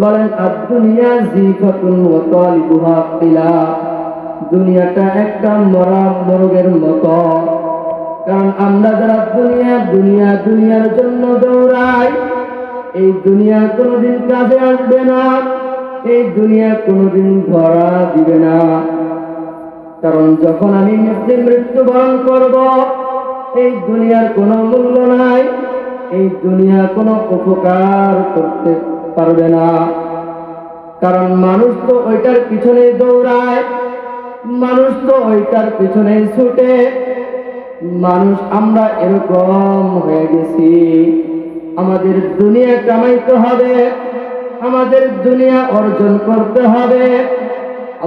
বলেন আদ-দুনিয়া জিফাতুন ওয়া তালিবুহা কিলা, দুনিয়াটা একটা মরা মোরগের মতো। কারণ আমরা যারা দুনিয়ার জন্য দৌড়াই, এই দুনিয়া কোনোদিন কাজে আসবে না, এই দুনিয়া কোনোদিন ধরা দিবে না। কারণ যখন আমি মৃত্যুবরণ করব, এই দুনিয়ার কোনো মূল্য নাই, এই দুনিয়া কোনো উপকার করতে পারবে না। কারণ মানুষ তো ওইটার পিছনে দৌড়ায়, মানুষ তো ওইটার পিছনে ছুটে। মানুষ আমরা এরকম হয়ে গেছি, আমাদের দুনিয়া কামাইতে হবে, আমাদের দুনিয়া অর্জন করতে হবে।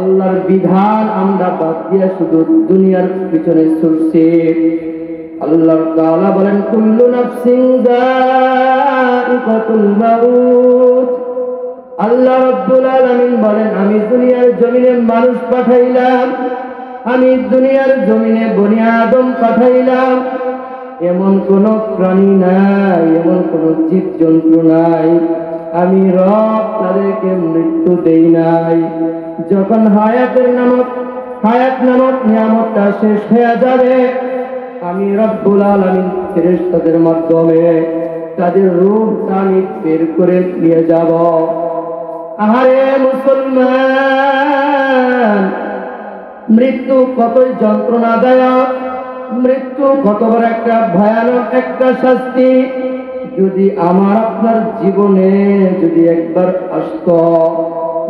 আল্লাহর বিধান আমরা বাদ দিয়ে শুধু দুনিয়ার পিছনে ছুটছি। আল্লাহ তাআলা বলেন কুল্লু নাফসিন যায়িকাতুল মাউত। আল্লাহ রাব্বুল আলামিন বলেন আমি দুনিয়ার জমিনে মানুষ পাঠাইলাম, আমি দুনিয়ার জমিনে বনি আদম পাঠাইলাম। এমন কোন প্রাণী নাই, এমন কোন জীব জন্তু নাই আমি রব তাদেরকে মৃত্যু দেই নাই। যখন হায়াত নামক নিয়ামতটা শেষ হয়ে যাবে, আমি রব্বুল আলামিন ফেরেশতাদের মাধ্যমে তাদের রূহ আমি বের করে নিয়ে যাব। আহারে মুসলমান, মৃত্যু কতই যন্ত্রণাদায়ক, মৃত্যু কত বড় একটা ভয়ানক একটা শাস্তি। যদি আমার আপনার জীবনে যদি একবার আসতো,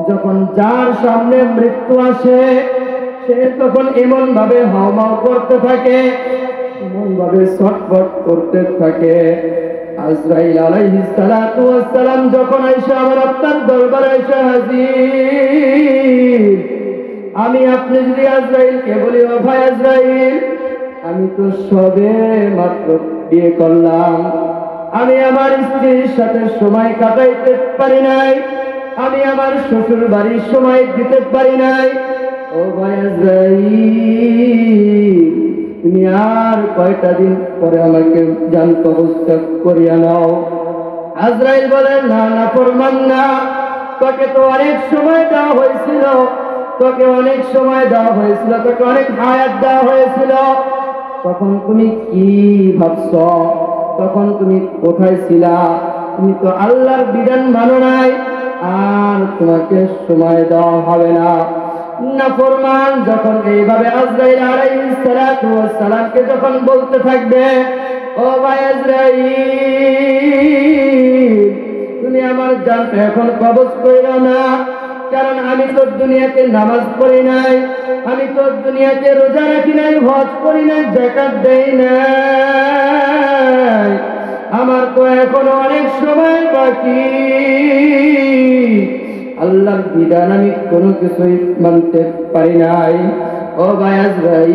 যখন যার সামনে মৃত্যু আসে সে তখন এমন ভাবে হাওমাও করতে থাকে, এমন ভাবে ছটফট করতে থাকে। আজরাইল আলাইহিস সালাতু ওয়াস সালাম যখন আয়েশা আমার আপনার দরবারে এসে হাজির, আমি আপনি যদি আজরাইলকে বলি ও ভাই আজরাইল, আমি তো সবে মাত্র বিয়ে করলাম, আমি আমার স্ত্রীর সাথে সময় কাটাইতে পারি নাই, আমি আমার শ্বশুর বাড়ির সময় দিতে পারি নাই, ও ভাই আজরাইল তুমি আর কয়টা দিন পরে আমাকে জান কবজ করিয়া নাও। আজরাইল বলেন না না ফরমান না, তোকে তো অনেক সময় দেওয়া হয়েছিল, তোকে অনেক সময় দেওয়া হয়েছিল, তোকে অনেক হায়াত দেওয়া হয়েছিল, তখন তুমি কি ভাবছ? তখন তুমি কোথায় ছিলা? তুমি তো আল্লাহর বিধান মানো নাই, আর তোমাকে সময় দেওয়া হবে না। নাফরমান যখন এইভাবে আজরাইল আলাইহিস সালাতু ওয়াস সালামকে যখন বলতে থাকবে, ও ভাই আজরাইল তুমি আমার জানটা এখন কবজ কইরো না, কারণ আমি তো দুনিয়াতে নামাজ পড়ি নাই, আমি তো দুনিয়াতে রোজা রাখি নাই, হজ করি নাই, যাকাত দেই নাই, আমার তো এখনো অনেক সময় বাকি। আল্লাহর বিধান আমি কোনো কিছুই মানতে পারি নাই। ও ভাই আজরাইল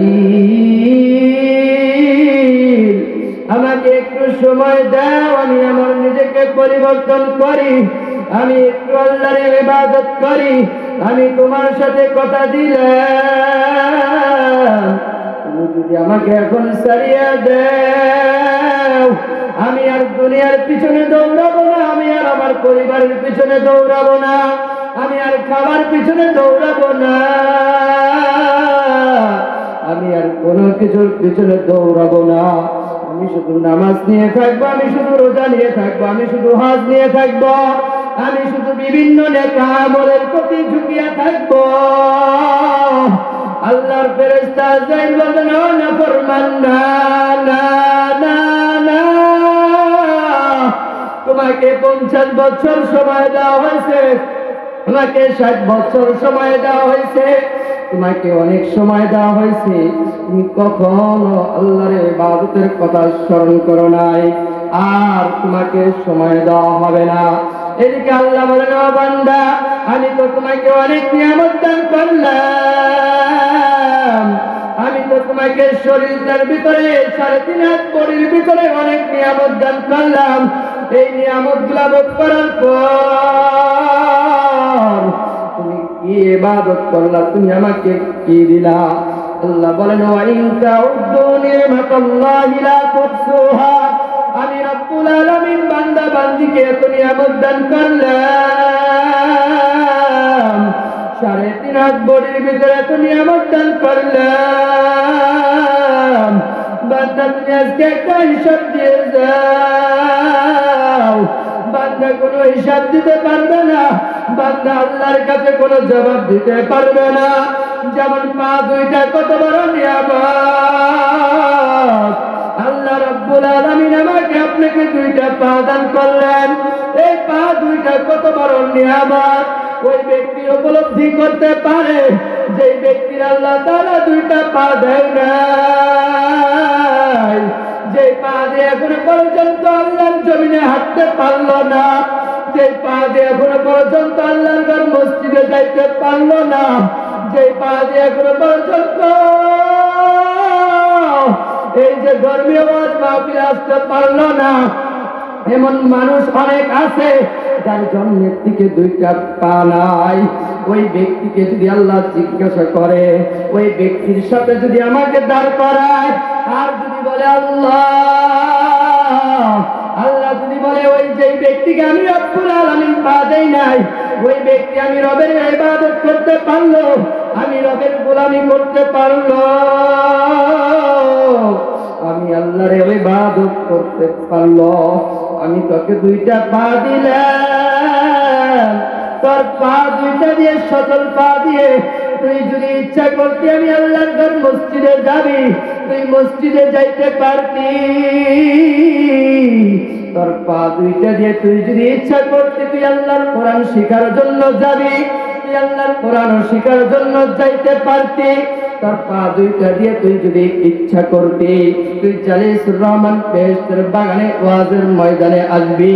আমাকে একটু সময় দাও, আমি আমার নিজেকে পরিবর্তন করি, আমি একটু আল্লাহর ইবাদত করি। আমি তোমার সাথে কথা দিলাম, তুমি যদি আমাকে এখন ছাড়িয়ে দাও, আমি আর দুনিয়ার পিছনে দৌড়াবো না, আমি আর আমার পরিবারের পিছনে দৌড়াবো না, আমি আর খাবার পিছনে দৌড়াবো না, আমি আর কোনো কিছুর পিছনে দৌড়াবো না। আমি শুধু নামাজ নিয়ে থাকবো, আমি শুধু রোজা নিয়ে থাকবো, আমি শুধু হজ নিয়ে থাকবো, আমি শুধু বিভিন্ন নেক আমলের প্রতি ঝুঁকিয়ে থাকবো। আল্লাহর ফেরেশতা আজরাইল বলেন ও নাফরমান, না না না না, তোমাকে 50 বছর সময় দেওয়া হয়েছে, তোমাকে 60 বছর সময় দেওয়া হয়েছে, তোমাকে অনেক সময় দেওয়া হয়েছে, তুমি কখনো আল্লাহর ইবাদতের কথা স্মরণ করো নাই, আর তোমাকে সময় দেওয়া হবে না। এদিকে আল্লাহ বলেন ও বান্দা, আমি তো তোমাকে অনেক নিয়ামত দান করলাম, আমি তো তোমাকে শরীরটার ভিতরে 3.5 হাত বডির ভিতরে অনেক নিয়ামত দান করলাম। এই নিয়ামত গুলা ভোগ করার পর তুমি কি ইবাদত করলা? তুমি আমাকে কি দিলা? আল্লাহ বলেন ওয়া ইন তাউদ্দু নি'মাতাল্লাহি লা তুহসুহা। আমি রব্বুল আলামিন বান্দা বান্দিকে এত নিয়ামত দান করলাম, 3.5 হাত বডির ভিতরে এত নিয়ামত দান করলাম, বান্দা তুমি আজকে একটা হিসাব দিয়ে যাও। বান্দা কোনো হিসাব দিতে পারবে না, বান্দা আল্লাহর কাছে কোনো জবাব দিতে পারবে না। যেমন পা দুইটা কত বড় নিয়ামত, আল্লাহ রাব্বুল আলামিন আমাকে আপনাকে দুইটা পা দান করলেন। এই পা দুইটা কত বড় নিয়ামত ওই ব্যক্তি উপলব্ধি করতে পারে যে ব্যক্তির আল্লাহ তাআলা দুইটা পা দেয় নাই, যে পা দিয়ে এখনো পর্যন্ত আল্লাহর জমিনে হাঁটতে পারলো না, যে পা দিয়ে এখনো পর্যন্ত আল্লাহর ঘর মসজিদে যাইতে পারলো না, যে পা দিয়ে এখনো পর্যন্ত এই যে ধর্মীয় মাহফিলে আসতে পারলো না। এমন মানুষ অনেক আছে যার জন্মের থেকে দুইটা পা নাই। ওই ব্যক্তিকে যদি আল্লাহ জিজ্ঞাসা করে, ওই ব্যক্তির সাথে যদি আমাকে দাঁড় করায় আর যদি বলে আল্লাহ, আল্লাহ যদি বলে ওই যে ব্যক্তিকে আমি রব্বুল আলামিন পা দেই নাই, ওই ব্যক্তি আমি রবের ইবাদত করতে পারলো, আমি রবের গোলামি করতে পারলো, আমি আল্লাহর ইবাদত করতে পারলো, আমি তোকে দুইটা পা দিলাম, তোর পা দুইটা দিয়ে সচল পা দিয়ে তুই যদি ইচ্ছা করতি আমি আল্লাহর ঘর মসজিদে যাবি, তুই মসজিদে যাইতে পারতি। তোর পা দুইটা দিয়ে তুই যদি ইচ্ছা করতি তুই আল্লাহর কোরআন শিখার জন্য যাবি, তুই আল্লাহর কোরআন শিখার জন্য যাইতে পারতি। তোর পা দুইটা দিয়ে তুই যদি ইচ্ছা করতি তুই জালিসুর রহমান বেহেশতের বাগানে ওয়াজের ময়দানে আসবি,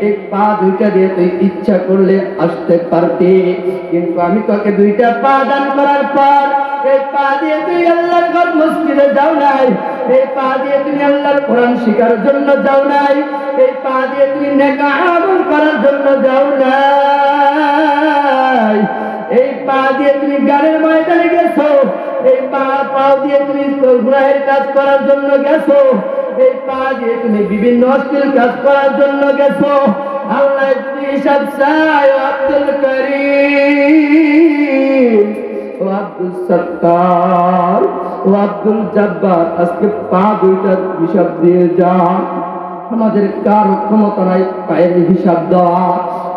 এই পা দুইটা দিয়ে তুই ইচ্ছা করলে আসতে পারতি। কিন্তু আমি তোকে দুইটা পা দান করার পর এই পা দিয়ে তুই আল্লাহর ঘর মসজিদে যাও নাই, এই পা দিয়ে তুমি আল্লাহর কোরআন শিখার জন্য যাও নাই, এই পা দিয়ে তুমি নেক আমল করার জন্য যাও নাই, এই পা দিয়ে তুমি গানের ময়দানে গেছো, এই পা দিয়ে তুমি গুনাহের কাজ করার জন্য গেছো, এই পা দিয়ে তুমি বিভিন্ন অশ্লীল কাজ করার জন্য গেছো। আল্লাহ যদি হিসাব চায় আব্দুল করিম, ও আব্দুল সত্তার, ও আব্দুল জব্বার, আজকে পা দুইটা হিসাব দিয়ে যা। আমাদের কারো ক্ষমতা নাই পায়ের হিসাব দেওয়া।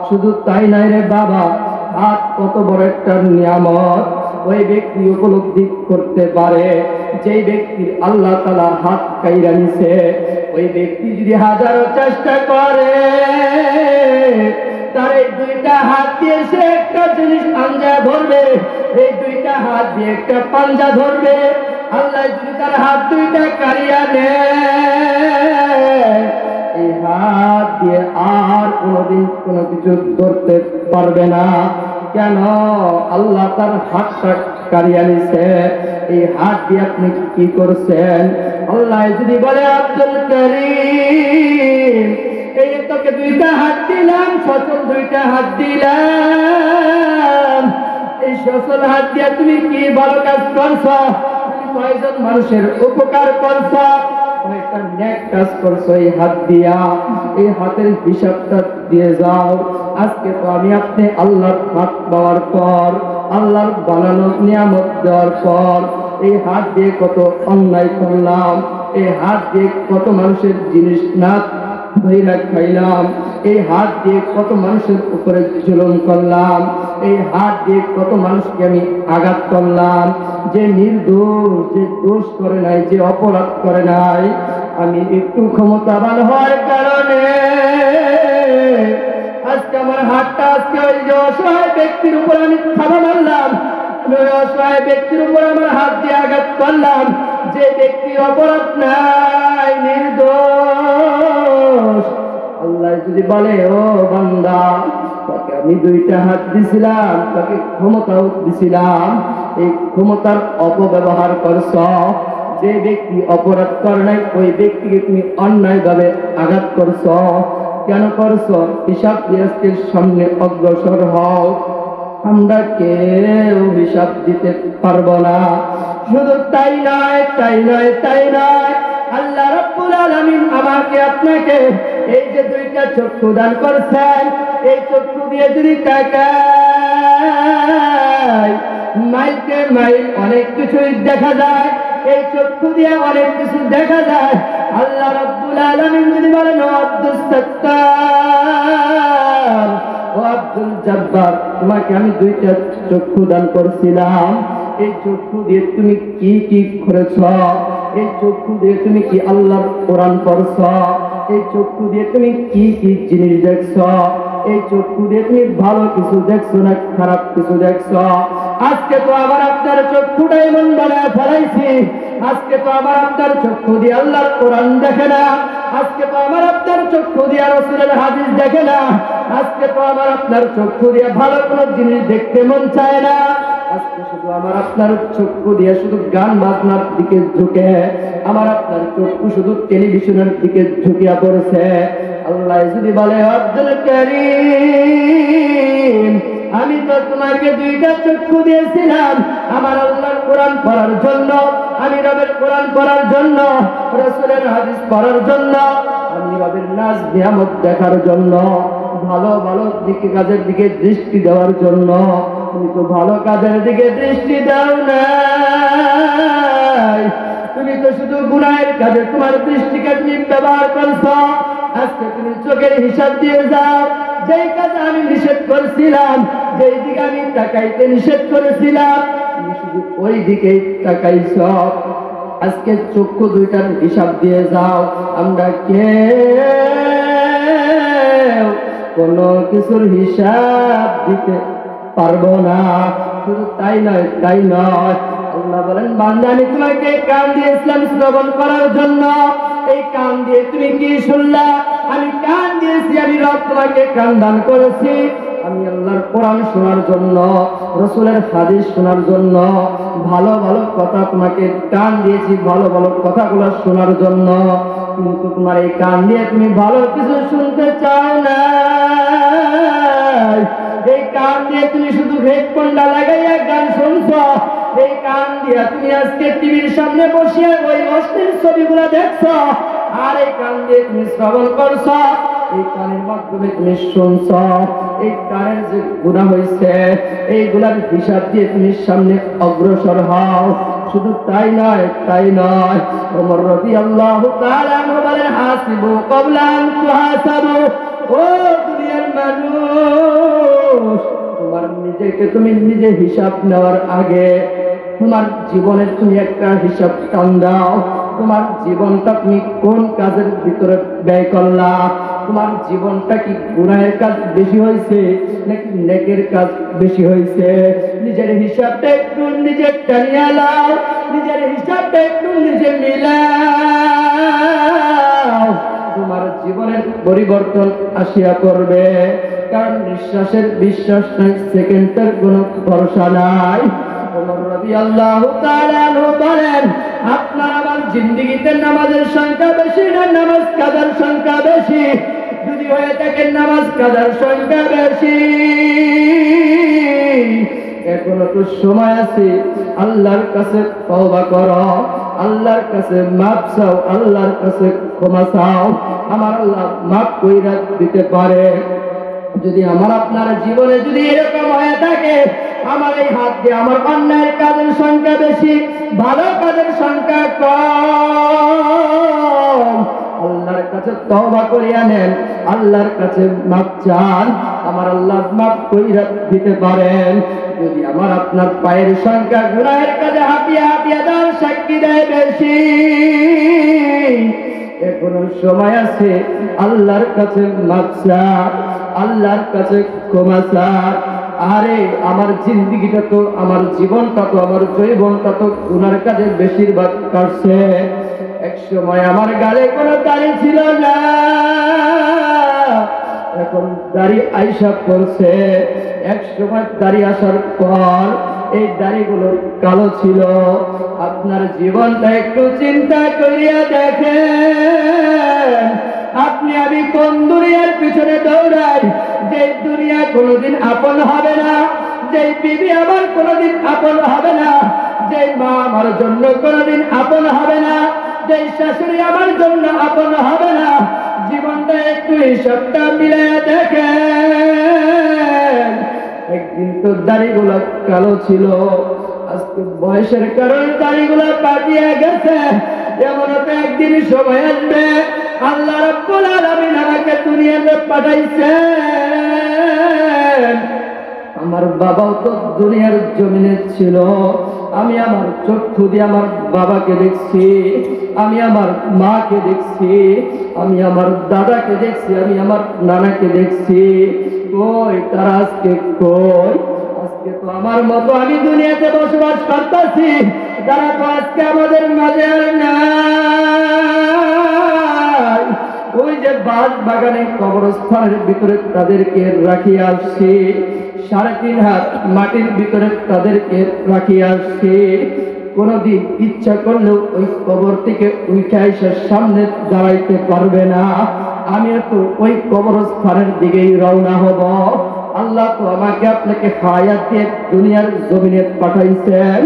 শুধু তাই নাই রে বাবা, হাত কত বড় একটা নিয়ামত ওই ব্যক্তি উপলব্ধি করতে পারে। যেই ব্যক্তির আল্লাহ তাআলা হাত কাইরা নিছে, ওই ব্যক্তি যদি হাজারো চেষ্টা করে তার এই দুইটা হাত দিয়ে সে একটা জিনিস পাঞ্জা ধরবে, এই দুইটা হাত দিয়ে একটা পাঞ্জা ধরবে। আল্লাহ যদি তার হাত দুইটা কাড়িয়া নেয়, এই হাত দিয়ে আর কোনোদিন কোনো কিছু ধরতে পারবে না। কেন? আল্লাহ তার হাতটা কাড়িয়া নিছে। এই হাত দিয়ে আপনি কি করছেন? আল্লাহ যদি বলে আব্দুল করিম, এই তোকে দুইটা হাত দিলাম, সচল দুইটা হাত দিলাম, এই সচল হাত দিয়ে তুমি কি ভালো কাজ করছ? কয়জন মানুষের উপকার করছ, কয়টা নেক কাজ করছ এই হাত দিয়া? এই হাতের হিসাবটা দিয়ে যাও। আজকে তো আমি আপনি আল্লাহর হাত পাওয়ার পর, আল্লাহর বানানো নিয়ামত দেওয়ার পর এই হাত দিয়ে কত অন্যায় করলাম, এই হাত দিয়ে কত মানুষের জিনিস না ধইরা খাইলাম, এই হাত দিয়ে কত মানুষের উপরে জুলুম করলাম, এই হাত দিয়ে কত মানুষকে আমি আঘাত করলাম। যে নির্দোষ, যে দোষ করে নাই, যে অপরাধ করে নাই, আমি একটু ক্ষমতাবান হওয়ার কারণে আজকে আমার হাতটা আজকে ওই যে অসহায় ব্যক্তির উপর আমি থাবা মারলাম, ওই অসহায় ব্যক্তির উপর আমার হাত দিয়ে আঘাত করলাম। যে ব্যক্তির অপরাধ নাই, নির্দোষ, আল্লাহ যদি বলে ও বান্দা, তাকে আমি দুইটা হাত দিছিলাম, তাকে ক্ষমতাও দিছিলাম, এই ক্ষমতার অপব্যবহার করছ। যে ব্যক্তি অপরাধ করে নাই ওই ব্যক্তিকে তুমি অন্যায়ভাবে আঘাত করছ। কেন করছ? হিসাব দিয়ের সামনে অগ্রসর হও। আমরা কেউ হিসাব দিতে পারবো না। শুধু তাই নয়, তাই নয়, তাই নয়, আল্লাহ রাব্বুল আলামিন আমাকে আপনাকে এই যে দুইটা চক্ষু দান করছেন, এই চক্ষু দিয়ে যদি তাকাই মাইলকে মাইল অনেক কিছুই দেখা যায়, এই চক্ষু দিয়ে অনেক কিছু দেখা যায়। আল্লাহ রাব্বুল আলামিন যদি বলেন ও আব্দুস সাত্তার, ও আব্দুল জব্বার, তোমাকে আমি দুইটা চক্ষু দান করছিলাম, এই চক্ষু দিয়ে তুমি কি কি করেছ, এই চক্ষু দিয়ে তুমি কি আল্লাহর কোরআন পড়ছ, এই চক্ষু দিয়ে তুমি কি কি জিনিস দেখছ, এই চক্ষু দিয়ে তুমি ভালো কিছু দেখছো না খারাপ কিছু দেখছো। আজকে তো আবার আপনার চক্ষুটা এমন বানায় ফেলাইছি, আজকে তো আবার আপনার চক্ষু দিয়ে আল্লাহর কোরআন দেখে না, আজকে তো আমার আপনার চক্ষু দিয়ে রাসূলের হাদিস দেখে না, আজকে তো আমার আপনার চক্ষু দিয়ে ভালো কোনো জিনিস দেখতে মন চায় না, আজকে শুধু আমার আপনার চক্ষু দিয়ে শুধু গান বাজনার দিকে ঝুঁকে, আমার আপনার চক্ষু শুধু টেলিভিশনের দিকে ঝুঁকিয়া পড়েছে। আল্লাহ যদি বলে আব্দুল কারীম, আমি তো তোমাকে দুইটা চক্ষু দিয়েছিলাম আমার আল্লাহর কোরআন পড়ার জন্য, আমি রবের কোরআন পড়ার জন্য, রাসূলের হাদিস পড়ার জন্য, আমি রবের নাজ নিয়ামত দেখার জন্য, ভালো ভালো দিকে কাজের দিকে দৃষ্টি দেওয়ার জন্য। তুমি তো ভালো কাজের দিকে দৃষ্টি দাও না, তুমি তো শুধু গুনাহের কাজে তোমার দৃষ্টিকে তুমি ব্যবহার করছো। আজকে তুমি চোখের হিসাব দিয়ে যাও, যেই কাজ আমি নিষেধ করেছিলাম, যেই দিকে আমি তাকাইতে নিষেধ করেছিলাম, তুমি শুধু ওই দিকেই তাকাইছ। আজকে চক্ষু দুইটার হিসাব দিয়ে যাও। আমরা কেউ কোনো কিছুর হিসাব দিতে পারবো না। শুধু তাই নয়, তাই নয়, আল্লাহ বলেন বান্দা আমি তোমাকে কান দিয়েছিলাম শ্রবণ করার জন্য, এই কান দিয়ে তুমি কি শুনলা? আমি কান দিয়েছি, আমি রব তোমাকে কান দান করেছি, আমি আল্লাহর কোরআন শোনার জন্য, রাসূলের হাদিস শোনার জন্য, ভালো ভালো কথা তোমাকে কান দিয়েছি, ভালো ভালো কথাগুলো শোনার জন্য। কিন্তু তোমার এই কান দিয়ে তুমি ভালো কিছু শুনতে চাও না, এই কান দিয়ে তুমি শুধু হেডফোনটা লাগাইয়া গান শুনছো, এই কান দিয়ে তুমি আজকে টিভির সামনে বসিয়া ওই অশ্লীল ছবিগুলো দেখছো, আর এই কান দিয়ে তুমি শ্রবণ করছো, এই কানের মাধ্যমে তুমি শুনছো। এই কানের যে গুনাহ হয়েছে এইগুলার হিসাব দিয়ে তুমি সামনে অগ্রসর হও। শুধু তাই নয়, তাই নয়, ওমর রাদিয়াল্লাহু তাআলা আনহু বলেন হাসিবু ক্বাবলা আন তুহাসাবু। ও দুনিয়ার মানুষ, তোমার নিজেকে তুমি নিজে হিসাব নেওয়ার আগে তোমার জীবনের তুমি একটা হিসাব টান দাও। তোমার জীবনটা তুমি কোন কাজের ভিতরে ব্যয় করলা? তোমার জীবনটা কি গুনাহের কাজ বেশি হয়েছে নাকি নেকের কাজ বেশি হয়েছে? নিজের হিসাবটা একটু নিজে টানিয়ে নাও, নিজের হিসাবটা একটু নিজে মিলাও, তোমার জীবনের পরিবর্তন আসিয়া পড়বে। কারণ নিঃশ্বাসের বিশ্বাস নাই, সেকেন্ডের কোনো ভরসা নাই। ওমর রাদিয়াল্লাহু তাআলা আনহু বলেন আপনার আমার জিন্দেগিতে নামাজের সংখ্যা বেশি না নামাজ কাজার সংখ্যা বেশি? যদি হয়ে থাকে নামাজ কাজার সংখ্যা বেশি, এখনো তো সময় আছে, আল্লাহর কাছে তওবা করো, আল্লাহর কাছে মাফ চাও, আল্লাহর কাছে ক্ষমা চাও, আমার আল্লাহ মাফ কইরা দিতে পারে। যদি আমার আপনার জীবনে যদি এরকম হয়ে থাকে, আমার এই হাত দিয়ে আমার অন্যায়ের কাজের সংখ্যা বেশি, ভালো কাজের সংখ্যা কম, আল্লাহর কাছে তওবা করিয়া নেন, আল্লাহর কাছে মাফ চান, আমার আল্লাহ মাফ কইরা দিতে পারেন। যদি আমার আপনার পায়ের সংখ্যা গুনাহের কাজে হাঁটিয়া হাঁটিয়া তার সাক্ষী দেয় বেশি, এখনো সময় আছে, আল্লাহর কাছে মাফ চান, আল্লাহর কাছে ক্ষমা চান। আরে আমার জিন্দেগিটা তো, আমার জীবনটা তো, আমার যৌবনটা তো গুনার কাজে বেশিরভাগ কাটছে। এক সময় আমার গালে কোনো দাড়ি ছিল না, এখন দাড়ি আইসা পড়ছে। এক সময় দাড়ি আসার পর এই দাড়িগুলো কালো ছিল। আপনার জীবনটা একটু চিন্তা করিয়া দেখেন, আপনি আমি কোন দুনিয়ার পিছনে দৌড়াই, যে দুনিয়া কোনোদিন আপন হবে না, যে বিবি আমার কোনোদিন আপন হবে না, যে মা আমার জন্য কোনোদিন আপন হবে না, যে শাশুড়ি আমার জন্য আপন হবে না। জীবনটা একটু হিসাবটা মিলিয়ে দেখেন। একদিন তো দাড়িগুলো কালো ছিল, আজকে বয়সের কারণে দাড়িগুলো পাকিয়ে গেছে। এমন তো একদিন সময় আসবে আল্লাহ রাব্বুল আলামিন আমাকে দুনিয়াতে পাঠাইছেন। আমার বাবাও তো দুনিয়ার জমিনে ছিল, আমি আমার চক্ষু দিয়ে আমার বাবাকে দেখছি, আমি আমার মাকে দেখছি, আমি আমার দাদাকে দেখছি, আমি আমার নানাকে দেখছি। কই তারা আজকে কই? আজকে তো আমার মতো আমি দুনিয়াতে বসবাস করতেছি, তারা তো আজকে আমাদের মাঝে আর নাই। ওই যে বাস বাগানে কবরস্থানের ভিতরে তাদেরকে রাখিয়ে আসছি, 3.5 হাত মাটির ভিতরে তাদেরকে রাখিয়ে আসছি। কোনদিন ইচ্ছা করলেও ওই কবর থেকে উঠে এসে সামনে দাঁড়াইতে পারবে না। আমি তো ওই কবরস্থানের দিকেই রওনা হব। আল্লাহ তো আমাকে আপনাকে হায়াত দিয়ে দুনিয়ার জমিনে পাঠাইছেন,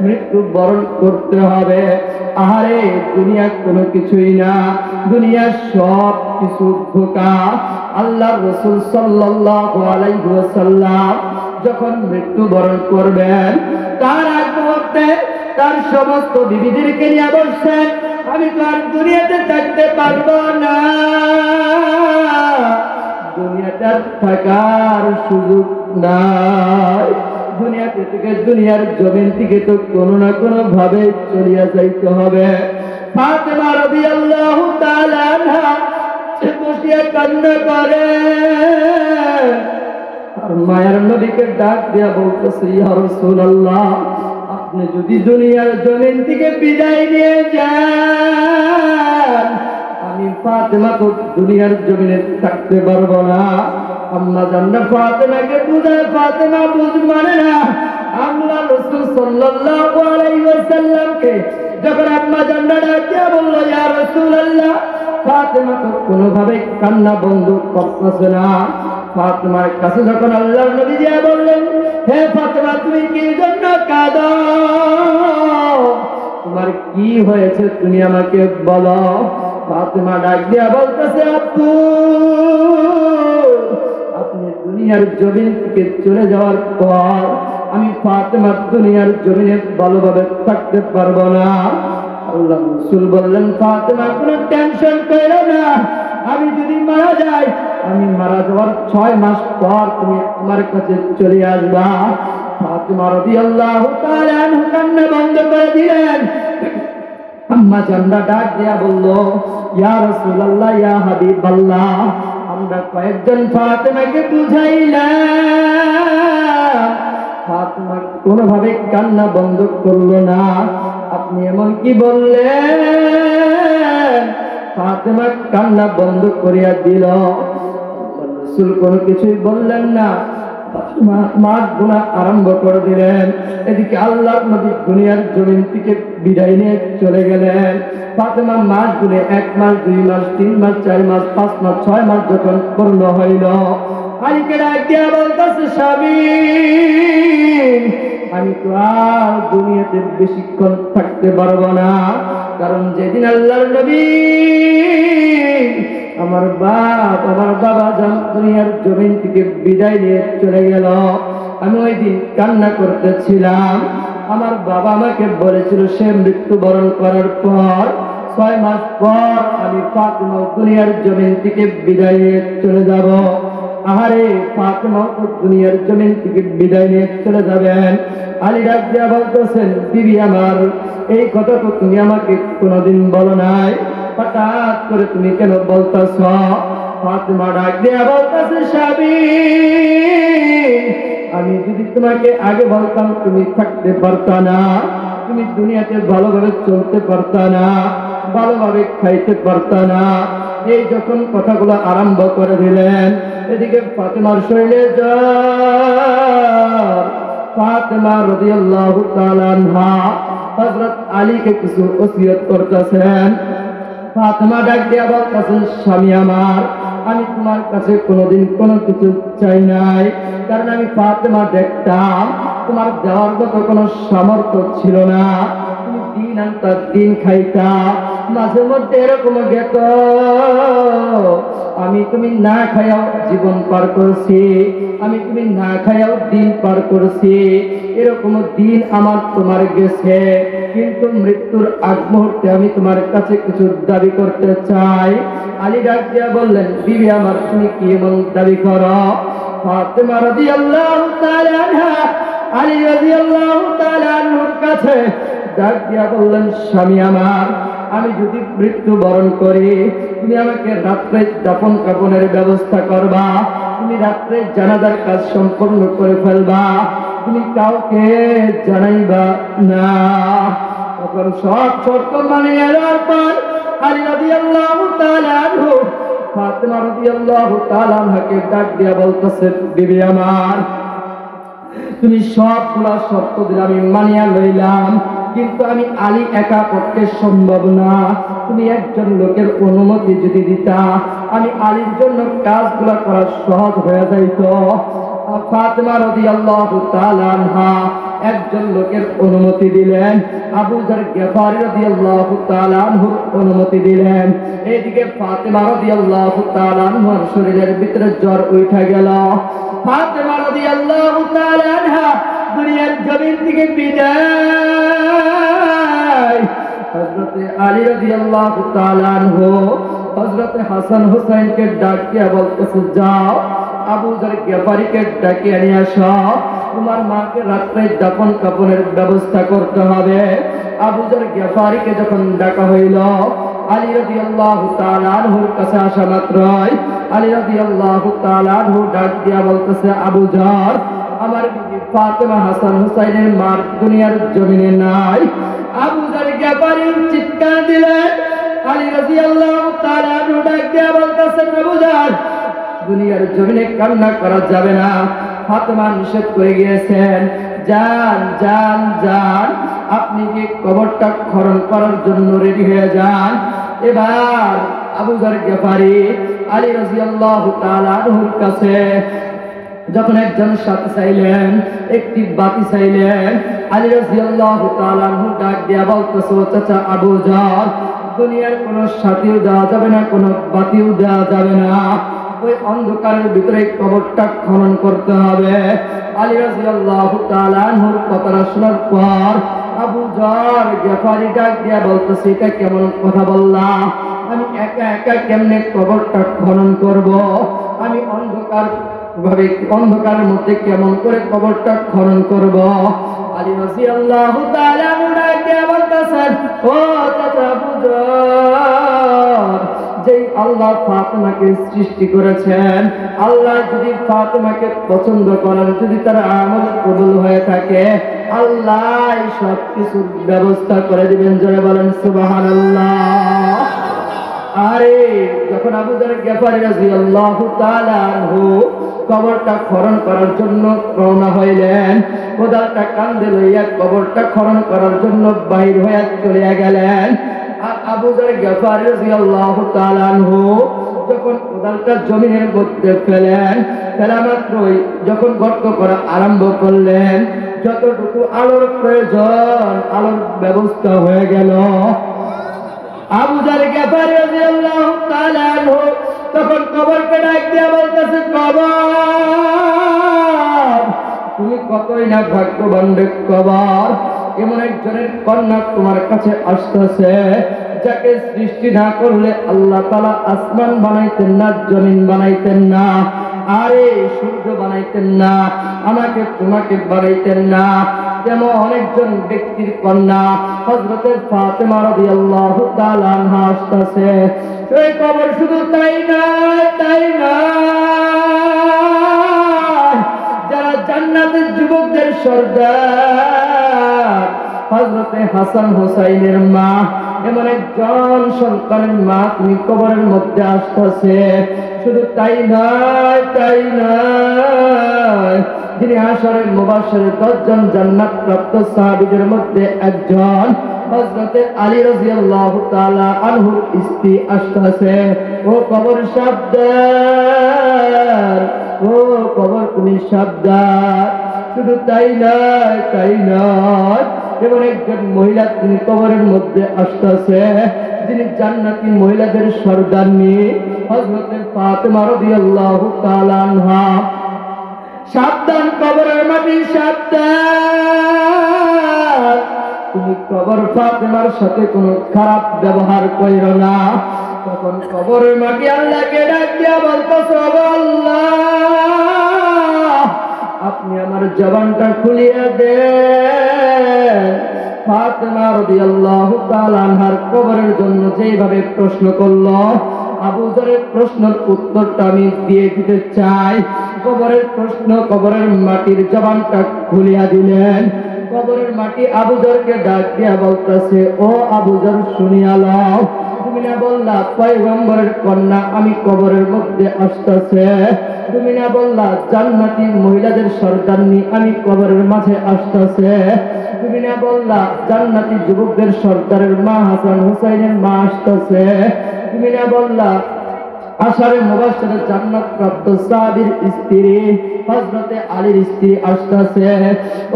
মৃত্যু বরণ করতে হবে। আহারে দুনিয়া কোনো কিছুই না, দুনিয়া সব কিছু ধোঁকা। আল্লাহর রাসূল সাল্লাল্লাহু আলাইহি ওয়াসাল্লাম যখন মৃত্যু বরণ করবেন, তার আগ মুহূর্তে তার সমস্ত বিবিদেরকে নিয়ে বলছেন, আমি তো আর দুনিয়াতে থাকতে পারবো না, দুনিয়াটা থাকার সুযোগ নাই। দুনিয়াতে থেকে দুনিয়ার জমিন থেকে তো কোনো না কোনো ভাবে চলিয়া যাইতে হবে। ফাতেমা রাদিয়াল্লাহু তাআলা আনহা বসিয়া কান্না করে, আর মায়ের নবীকে ডাক দিয়া বলতেছে, ইয়া রাসূলুল্লাহ, আপনি যদি দুনিয়ার জমিন থেকে বিদায় নিয়ে যান, আমি ফাতেমা তো দুনিয়ার জমিনে থাকতে পারবো না। আম্মা জান্নাত ফাতেমাকে বুঝায়, ফাতেমা বুঝ মানে না। আল্লাহ রাসূল সাল্লাল্লাহু আলাইহি ওয়াসাল্লামকে যখন আম্মা জান্নাত ডাকিয়া বলল, ইয়া রাসূলুল্লাহ, ফাতেমা তো কোনোভাবে কান্না বন্ধ করতেছে না। ফাতেমার কাছে যখন আল্লাহর নবী দিয়া বললেন, হে ফাতেমা, তুমি কি জন্য কাঁদো? তোমার কি হয়েছে তুমি আমাকে বলো। ফাতেমা ডাক দিয়া বলতেছে, আব্বু, আপনি দুনিয়ার জমিন থেকে চলে যাওয়ার পর আমি ফাতেমা দুনিয়ার জমিনে ভালোভাবে থাকতে পারবো না। আল্লাহ রাসূল বললেন, ফাতেমা কোনো টেনশন করো না, আমি যদি মারা যাই, আমি মারা যাওয়ার 6 মাস পর তুমি আমার কাছে চলে আসবা। ফাতেমা রাদিয়াল্লাহু তাআলা আনহা কান্না বন্ধ করে দিলেন। আম্মা জান্নাত ডাক দিয়া বলল, ইয়া রাসূলুল্লাহ, ইয়া হাবিবাল্লাহ, আমরা কয়েকজন ফাতেমাকে বুঝাইলাম, ফাতেমা কোনোভাবে কান্না বন্ধ করলো না। আপনি এমন কি বললেন? ফাতেমা কান্না বন্ধ করিয়া দিল। রাসূল কোনো কিছুই বললেন না। মাস গুনাহ আরম্ভ করে দিলেন। এদিকে আল্লাহর নবী দুনিয়ার জমিন থেকে বিদায় নিয়ে চলে গেলেন। ফাতেমা মাস গুনে 1 মাস, 2 মাস, 3 মাস, 4 মাস, 5 মাস, 6 মাস যখন পূর্ণ হইল, আলীকে ডাক দিয়া বলতেছে, স্বামী, আমি তো আর দুনিয়াতে বেশিক্ষণ থাকতে পারবো না। কারণ যেদিন আল্লাহর নবী আমার বাবা জান দুনিয়ার জমিন থেকে বিদায় নিয়ে চলে গেল, আমি ওই দিন কান্না করতেছিলাম। আমার বাবা আমাকে বলেছিল, সে মৃত্যুবরণ করার পর 6 মাস পর আমি ফাতেমা দুনিয়ার জমিন থেকে বিদায় নিয়ে চলে যাব। আহারে ফাতেমা দুনিয়ার জমিন থেকে বিদায় নিয়ে চলে যাবেন। আলী ডাক দিয়া বলতেছেন, বিবি আমার, এই কথা তো তুমি আমাকে কোনোদিন বলো নাই, হঠাৎ করে তুমি কেন বলতেছ? ফাতেমা ডাক দিয়া বলতেছে, স্বামী, আমি যদি তোমাকে আগে বলতাম তুমি থাকতে পারতা না, তুমি দুনিয়াতে ভালোভাবে চলতে পারতা না, ভালোভাবে খাইতে পারতা না। এই যখন কথাগুলো আরম্ভ করে দিলেন, এদিকে ফাতেমার শরীরে জ্বর। ফাতেমা রাদিয়াল্লাহু তাআলা আনহা হযরত আলীকে কিছু ওসিয়ত করতেছেন। ফাতেমা ডাক দিয়া বলতেছেন, স্বামী আমার, আমি তোমার কাছে কোনোদিন কোনো কিছু চাই নাই। কারণ আমি ফাতেমা দেখতাম তোমার দেওয়ার মতো কোনো সামর্থ্য ছিল না, তুমি দিন আনতা দিন খাইতা। মাঝে মধ্যে এরকম গেত আমি তুমি না খাইয়াও জীবন পার করছি, আমি তুমি না খাইয়াও দিন পার করছি, এরকম দিন আমার তোমার গেছে। কিন্তু মৃত্যুর আগ মুহূর্তে আমি তোমার কাছে কিছু দাবি করতে চাই। আলী ডাক দিয়া বললেন, বিবি আমার, তুমি কি এমন দাবি করো? ফাতেমা রাদিয়াল্লাহু তাআলা আনহা আলী রাদিয়াল্লাহু তাআলা আনহুর কাছে ডাক দিয়া বললেন, স্বামী আমার, আমি যদি মৃত্যু বরণ করি, তুমি আমাকে রাত্রে দাফন কাফনের ব্যবস্থা করবা, তুমি রাত্রে জানাজার কাজ সম্পন্ন করে ফেলবা, তুমি কাউকে জানাইবা না। তখন সব শর্ত মানিয়ে নেওয়ার পর আলী রাদিয়াল্লাহু তাআলা আনহু ফাতেমা রাদিয়াল্লাহু তাআলা আনহাকে ডাক দিয়া বলতেছে, বিবি আমার, তুমি সবগুলা শর্ত দিলে আমি মানিয়া লইলাম, কিন্তু আমি আলী একা পক্ষে সম্ভব না, তুমি একজন লোকের অনুমতি যদি দিতা, আমি আলীর জন্য কাজগুলা করা সহজ হয়ে যাইত। ফাতেমা রাদিয়াল্লাহু তাআলা আনহা একজন লোকের অনুমতি দিলেন, আবু যার গিফারী রাদিয়াল্লাহু তাআলা আনহুর অনুমতি দিলেন। এইদিকে ফাতেমা রাদিয়াল্লাহু তাআলা আনহার শরীরের ভিতরে জ্বর উঠে গেল। ফাতেমা রাদিয়াল্লাহু তাআলা আনহা দুনিয়ার জমিন থেকে বিদায়। হযরতে আলী রাদিয়াল্লাহু তাআলা আনহু হযরতে হাসান হুসাইনকে ডাক দিয়া বলতেছে, যাও আবু যার গিফারীকে ডাকে নিয়ে আসো, তোমার মাকে রাত্রে দাফন কাফনের ব্যবস্থা করতে হবে। আবু যার গিফারীকে যখন ডাকা হইল, আলী রাদিয়াল্লাহু তাআলা আনহুর কাছে আসা মাত্রই আলী রাদিয়াল্লাহু তাআলা আনহু ডাক দিয়া বলতেছে, আবু যার, আমার বিবি ফাতেমা হাসান হুসাইনের মার দুনিয়ার জমিনে নাই। আবু যার গিফারী চিৎকার দিলেন। আলী রাদিয়াল্লাহু তাআলা আনহু ডাক দিয়া বলতেছে, আবু যার, দুনিয়ার জমিনে কান্না করা যাবে না, ফাতেমা নিষেধ করে গিয়েছেন, যান যান যান, আপনি কি কবরটা খনন করার জন্য রেডি হয়ে যান। এবার আবু যার গিফারী আলী রাদিয়াল্লাহু তাআলা আনহুর কাছে যখন একজন সাথী চাইলেন, একটি বাতি চাইলেন, আলী রাদিয়াল্লাহু তাআলা আনহু ডাক দিয়া বলতেছে, চাচা আবু যার, দুনিয়ার কোনো সাথীও দেওয়া যাবে না, কোনো বাতিও দেওয়া যাবে না, ওই অন্ধকারের ভিতরে কবরটা খনন করতে হবে। আলী রাদিয়াল্লাহু তাআলা আনহুর কথাটা শোনার পর আবু যার গিফারী ডাক দিয়া বলতেছে, এটা কেমন কথা বললা? আমি একা একা কেমনে কবরটা খনন করব? আমি অন্ধকারের মধ্যে কেমন করে কবরটা খনন করব? আলী রাদিয়াল্লাহু তাআলা আনহু ডাক দিয়া বলতেছেন, ও চাচা আবু যার, যেই আল্লাহ ফাতেমাকে সৃষ্টি করেছেন, আল্লাহ যদি ফাতেমাকে পছন্দ করেন, যদি তার আমল কবুল হয়ে থাকে, আল্লাহ সব কিছুর ব্যবস্থা করে দিবেন। জোরে বলেন সুবহানাল্লাহ। আরে যখন আবু যার গিফারী রাদিয়াল্লাহু তাআলা আনহু কবরটা খনন করার জন্য রওনা হইলেন, কোদালটা কাঁধে লইয়া কবরটা খনন করার জন্য বাহির হয়ে চলে গেলেন। আর আবু যার গিফারী রাদিয়াল্লাহু তাআলা আনহু যখন কোদালটা জমিনের মধ্যে ফেলা মাত্রই যখন গর্ত করা আরম্ভ করলেন, যতটুকু আলোর প্রয়োজন আলোর ব্যবস্থা হয়ে গেল। আবু যার গিফারী রাদিয়াল্লাহু তাআলা আনহু তখন কবরকে ডাক দিয়া বলতেছে, কবর, তুমি কতই না ভাগ্যবান রে কবর, এমন একজনের কন্যা তোমার কাছে আসতেছে, যাকে সৃষ্টি না করলে আল্লাহ তাআলা আসমান বানাইতেন না, জমিন বানাইতেন না, আরে সূর্য বানাইতেন না, আমাকে তোমাকে বানাইতেন না। তেমন অনেকজন ব্যক্তির কন্যা হযরতে ফাতেমা রাদিয়াল্লাহু তাআলা আনহা আসতেছে। সেই কবর শুধু তাই না, যারা জান্নাতের যুবকদের সর্দার হযরতে হাসান হুসাইনের মা, এমন একজন সন্তানের মা তুমি কবরের মধ্যে আসতেছে। শুধু তাই নয়, যিনি হাশরের মুবাশশির 10 জন জান্নাত প্রাপ্ত সাহাবীদের মধ্যে একজন হযরতে আলী রাদিয়াল্লাহু তাআলা আনহুর স্ত্রী আসতেছে। ও কবর সাবধান, ও কবর তুমি সাবধান। শুধু তাই নয়, এমন একজন মহিলা তিনি কবরের মধ্যে আসতেছে, যিনি জান্নাতি মহিলাদের সর্দারনি হযরত ফাতেমা রাদিয়াল্লাহু তাআলা আনহা। সাবধান কবরের মাটি, সাবধান, তুমি কবর ফাতেমার সাথে কোনো খারাপ ব্যবহার কইরো না। তখন কবরের মাটি আল্লাহকে ডাক দিয়া বলতেছে, আল্লাহ আপনি আমার জবানটা খুলিয়ে দেন। ফাতেমা রাদিয়াল্লাহু তাআলা আনহার কবরের জন্য যেভাবে প্রশ্ন করলো, আবু যরের প্রশ্নের উত্তরটা আমি দিয়ে দিতে চাই। কবরের প্রশ্ন, কবরের মাটির জবানটা খুলিয়া দিলেন। কবরের মাটি আবু যরকে ডাক দিয়া বলতেছে, ও আবু যর শুনিয়া লও, তুমি না বললা পয়গম্বরের কন্যা আমি কবরের মধ্যে আসতেছে, তুমি না বললা জান্নাতি মহিলাদের সর্দারনি আমি কবরের মাঝে আসতেছে, তুমি না বললা জান্নাতি যুবকদের সর্দারের মা হাসান হুসাইনের মা আসতেছে, তুমি না বললা আশারে মুবাশশিরে জান্নাত প্রাপ্ত সাহাবীর স্ত্রী হযরতে আলীর স্ত্রী আসতেছে।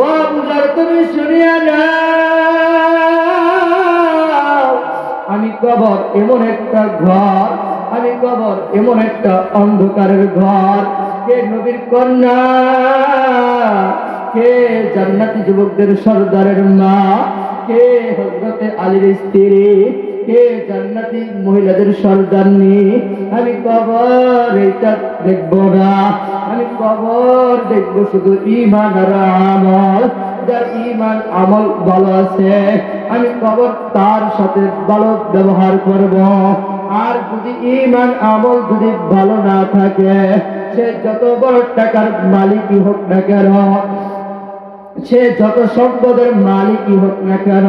ও আবু যর তুমি শুনিয়া নাও, আমি কবর এমন একটা ঘর, আমি কবর এমন একটা অন্ধকারের ঘর, কে নবীর কন্যা, কে জান্নাতি যুবকদের সর্দারের মা, কে হযরতে আলীর স্ত্রী, কে জান্নাতি মহিলাদের সর্দারনি, আমি কবর এইটা দেখবো না, আমি কবর দেখবো শুধু ঈমান আর আমল। যার ঈমান আমল ভালো আছে আমি কবর তার সাথে ভালো ব্যবহার করব। আর যদি ঈমান আমল যদি ভালো না থাকে, সে যত বড় টাকার মালিকই হোক না কেন, সে যত সম্পদের মালিকই হোক না কেন,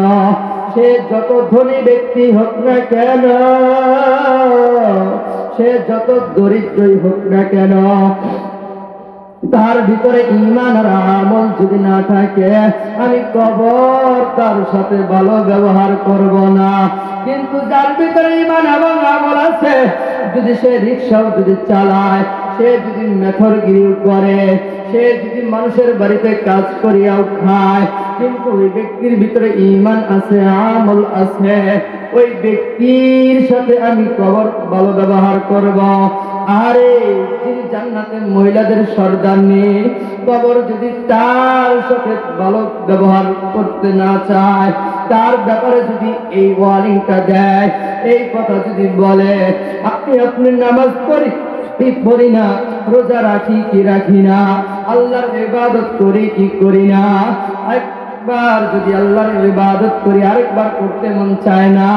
সে যত ধনী ব্যক্তি হোক না কেন, সে যত দরিদ্রই হোক না কেন, তার ভিতরে ঈমান আর আমল যদি না থাকে আমি কবর তার সাথে ভালো ব্যবহার করব না। কিন্তু যার ভিতরে ঈমান এবং আমল আছে, যদি সে রিকশাও যদি চালায়, সে যদি মেথরগিরিও করে, সে যদি মানুষের বাড়িতে কাজ করিয়াও খায়, কিন্তু ওই ব্যক্তির ভিতরে ঈমান আছে, আমল আছে, ওই ব্যক্তির সাথে আমি কবর ভালো ব্যবহার করব। আরে যিনি জান্নাতের মহিলাদের সর্দারনি, কবর যদি তার সাথে ভালো ব্যবহার করতে না চায়, তার ব্যাপারে যদি এই ওয়ার্নিংটা দেয়, এই কথা যদি বলে, আপনি নামাজ পড়ি না, রোজা রাখি কি রাখি না, আল্লাহর ইবাদত করি কি করি না, একবার যদি আল্লাহর ইবাদত করি আরেকবার করতে মন চায় না,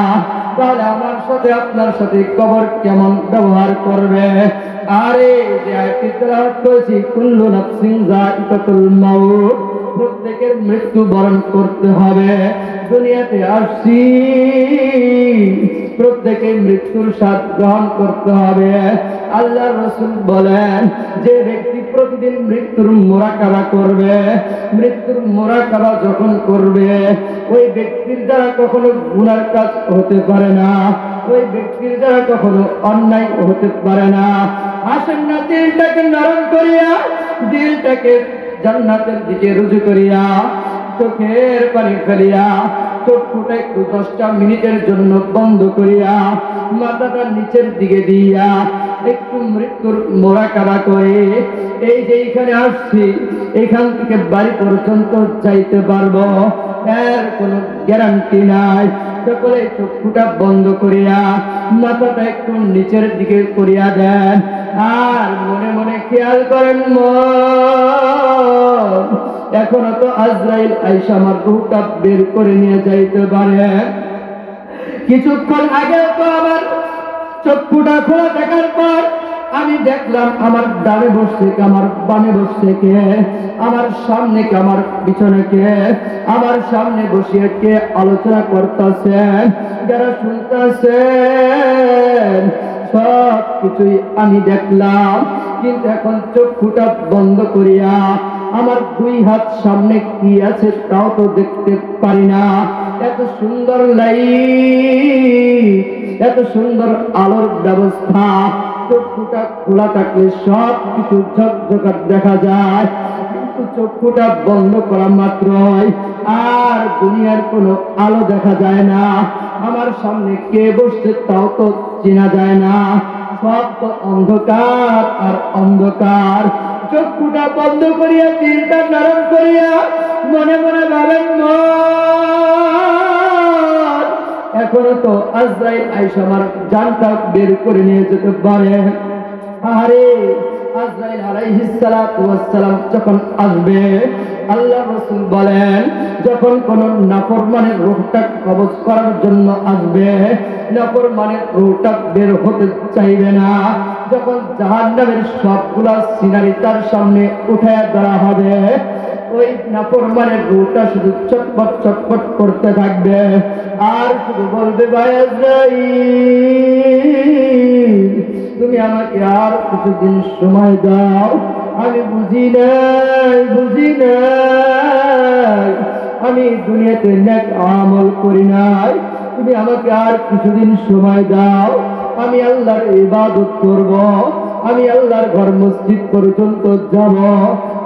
তাহলে আমার সাথে আপনার সাথে কবর কেমন ব্যবহার করবে? আরে যে আয়াতটি তেলাওয়াত করেছি, কুল্লু নাফসিন যায়িকাতুল মাউত, প্রত্যেকের মৃত্যু বরণ করতে হবে। দুনিয়াতে আসছি প্রত্যেকের মৃত্যুর স্বাদ গ্রহণ করতে হবে। আল্লাহর রাসূল বলেন, যে ব্যক্তি প্রতিদিন মৃত্যুর মুরাকাবা করবে, মৃত্যুর মুরাকাবা যখন করবে, ওই ব্যক্তির দ্বারা কখনো গুনার কাজ হতে পারে না, ওই ব্যক্তির দ্বারা কখনো অন্যায় হতে পারে না। আসেন না দিলটাকে নরম করিয়া, দিলটাকে জান্নাতের দিকে রুজু করিয়া, চোখের পানি ফেলিয়া, চোখটা একটু 10টা মিনিটের জন্য বন্ধ করিয়া, মাথাটা নিচের দিকে দিয়া একটু মৃত্যুর মুরাকাবা করে, এই যে এখানে আসছি, এখান থেকে বাড়ি পর্যন্ত যাইতে পারবো এর কোনো গ্যারান্টি নাই। সকলে চোখটা বন্ধ করিয়া মাথাটা একটু নিচের দিকে করিয়া দেন, আর মনে মনে খেয়াল করেন, এখনো তো আজরাইল আইসা আমার রূহটা বের করে নিয়ে যাইতে পারে। কিছুক্ষণ আগে তো আমার চক্ষুটা খোলা থাকার পর আমি দেখলাম আমার ডানে বসছে কে, আমার বামে বসছে কে, আমার সামনে কে, আমার পিছনে কে, আমার সামনে বসিয়ে কে আলোচনা করতেছেন, যারা শুনতেছেন, সব কিছুই আমি দেখলাম। কিন্তু এখন চক্ষুটা বন্ধ করিয়া আমার 2 হাত সামনে কি আছে তাও তো দেখতে পারি না। এত সুন্দর লাইট, এত সুন্দর আলোর ব্যবস্থা, চক্ষুটা খোলা থাকলে সব কিছু ঝকঝকাট দেখা যায়, কিন্তু চক্ষুটা বন্ধ করা মাত্রই আর দুনিয়ার কোনো আলো দেখা যায় না, আমার সামনে কে বসছে তাও তো চেনা যায় না, সব তো অন্ধকার আর অন্ধকার। চক্ষুটা বন্ধ করিয়া দিলটা নরম করিয়া মনে মনে ভাবেন এখনো তো আজরাইল আইসা আমার জানটা বের করে নিয়ে যেতে পারে। আরে আজরাইল আলাইহিস সালাতু ওয়াস সালাম যখন আসবে, আল্লাহ রাসূল বলেন যখন কোন নাফরমানের রূহটা কবজ করার জন্য আসবে, নাফরমানের রূহটা বের হতে চাইবে না। যখন জাহান্নামের সবগুলা সিনারি তার সামনে উঠায়া ধরা হবে, ওই নাফরমানের রূহটা শুধু চটপট চটপট করতে থাকবে আর শুধু বলবে ভাই আজরাইল তুমি আমাকে আর কিছুদিন সময় দাও, আমি বুঝি নাই আমি দুনিয়াতে নেক আমল করি নাই, তুমি আমাকে আর কিছুদিন সময় দাও, আমি আল্লাহর ইবাদত করব, আমি আল্লাহর ঘর মসজিদ পর্যন্ত যাব,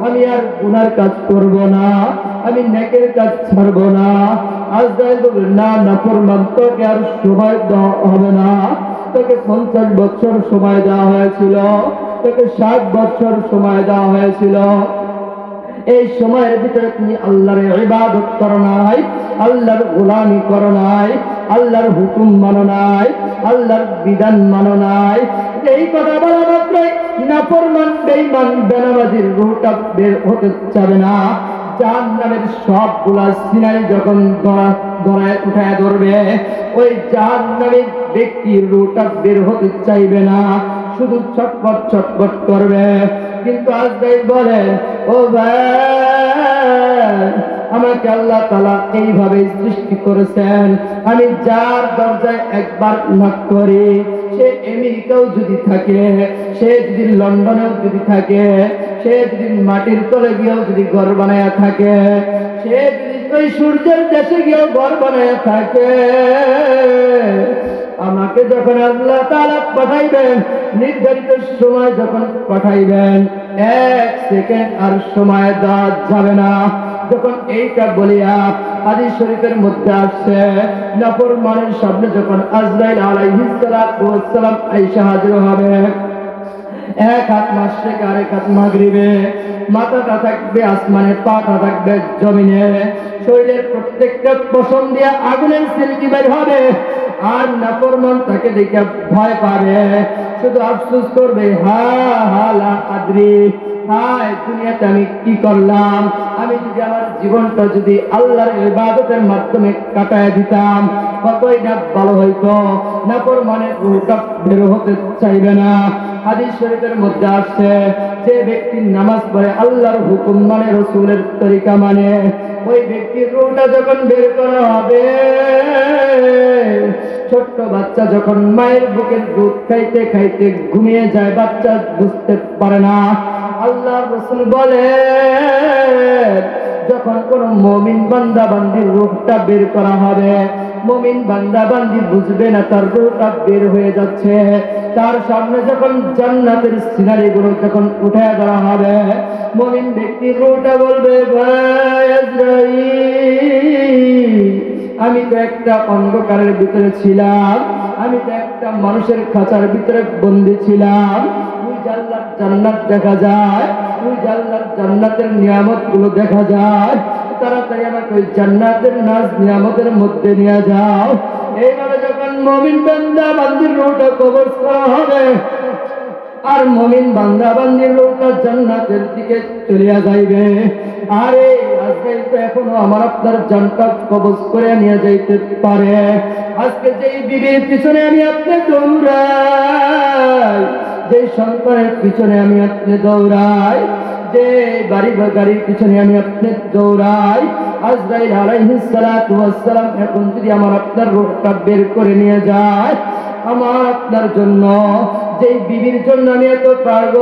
আমি আর গুনার কাজ করব না, আমি নেকের কাজ ছাড়ব না। আজরাইল বলবে না নাফরমান তোকে আর সময় দেওয়া হবে না, তোকে 50 বছর সময় দেওয়া হয়েছিল, তোকে 60 বছর সময় দেওয়া হয়েছিল, এই সময়ের ভিতরে তুমি আল্লাহর ইবাদত করো নাই, আল্লাহর গোলামি করো নাই, আল্লাহর হুকুম মানো নাই, আল্লাহর বিধান মানো নাই। এই কথা বলা মাত্রই নাফরমান বেঈমান বেনামাজির রূহটা বের হতে চাবে না। জাহান্নামের সবগুলা সিনারি যখন ধরায় উঠায় ধরবে, ওই জাহান্নামের ব্যক্তির রূহটা বের হতে চাইবে না, শুধু ছটপট ছটপট করবে। কিন্তু আজরাইল বলে ও ভাই আমাকে আল্লাহ তাআলা এইভাবে সৃষ্টি করেছেন, আমি যার দরজায় একবার নক করি, সে আমেরিকাও যদি থাকে, সে যদি লন্ডনেও যদি থাকে, সে যদি মাটির তলে গিয়েও যদি ঘর বানায়া থাকে, সে যদি ওই সূর্যের দেশে গিয়েও ঘর বানায়া থাকে, আমাকে যখন আল্লাহ তাআলা পাঠাইবেন, নির্ধারিত সময় যখন পাঠাইবেন, 1 সেকেন্ড আর সময় দেওয়া যাবে না। যখন এইটা বলিয়া হাদিস শরীফের মধ্যে আসছে, নাফরমানের সামনে যখন আজরাইল আলাইহিস সালাতু ওয়াস সালাম আয়েশা হাজির হবে, এক হাত মাশরিকে আরেক হাত মাগরিবে, মাথাটা থাকবে আসমানে, পাটা থাকবে জমিনে, শরীরের প্রত্যেকটা পশম দিয়ে আগুনের সিলকি বের হবে, আর নাফরমান তাকে দেখে ভয় পাবে, শুধু আফসোস করবে হা হা লা আদরি, হায় দুনিয়াতে আমি কি করলাম, আমি যদি আমার জীবনটা যদি আল্লাহর ইবাদতের মাধ্যমে কাটায় দিতাম কতই না ভালো হইতো। নাফরমানের রূহটা বের হতে চাইবে না। হাদিস শরীফের মধ্যে আসছে যে ব্যক্তি নামাজ পড়ে, আল্লাহর হুকুম মানে, রাসূলের তরিকা মানে, ওই ব্যক্তির রূহটা যখন বের করা হবে, ছোট্ট বাচ্চা যখন মায়ের বুকের দুধ খাইতে খাইতে ঘুমিয়ে যায়, বাচ্চা বুঝতে পারে না। আল্লাহর রাসূল বলে যখন কোন মুমিন বান্দা বান্দির রূহটা বের করা হবে, মুমিন বান্দা বান্দি বুঝবে না তার রূহটা বের হয়ে যাচ্ছে। তার সামনে যখন জান্নাতের সিনারি গুলো যখন উঠে ধরা হবে, মুমিন ব্যক্তির রূহটা বলবে ভাই আজরাইল আমি তো একটা অন্ধকারের ভিতরে ছিলাম, আমি তো একটা মানুষের খাঁচার ভিতরে বন্দী ছিলাম, তুই জান্নাত জান্নাত দেখা যায়, তুই জান্নাত জান্নাতের নিয়ামত গুলো দেখা যায়, তাড়াতাড়ি আমাকে ওই জান্নাতের নাজ নিয়ামতের মধ্যে নিয়ে যাও। এইভাবে যখন মুমিন বান্দা বান্দির রূহটা কবজ করা হবে, আর মুমিন বান্দা বান্দির রূহটা জান্নাতের দিকে চলিয়া যাইবে। আরে আজরাইল তো এখনো আমার আপনার জানটা কবজ করে নিয়ে যাইতে পারে। আজকে যেই বিবির পিছনে আমি আপনি দৌড়াই, যে সন্তানের পিছনে আমি আপনি দৌড়াই, যে গাড়ির পিছনে আমি আপনি দৌড়াই, আজরাইল আলাইহিস সালাতু ওয়াস সালাম এখন যদি আমার আপনার রূহটা বের করে নিয়ে যায়, আমার আপনার জন্য, যেই বিবির জন্য আমি এত পাগল,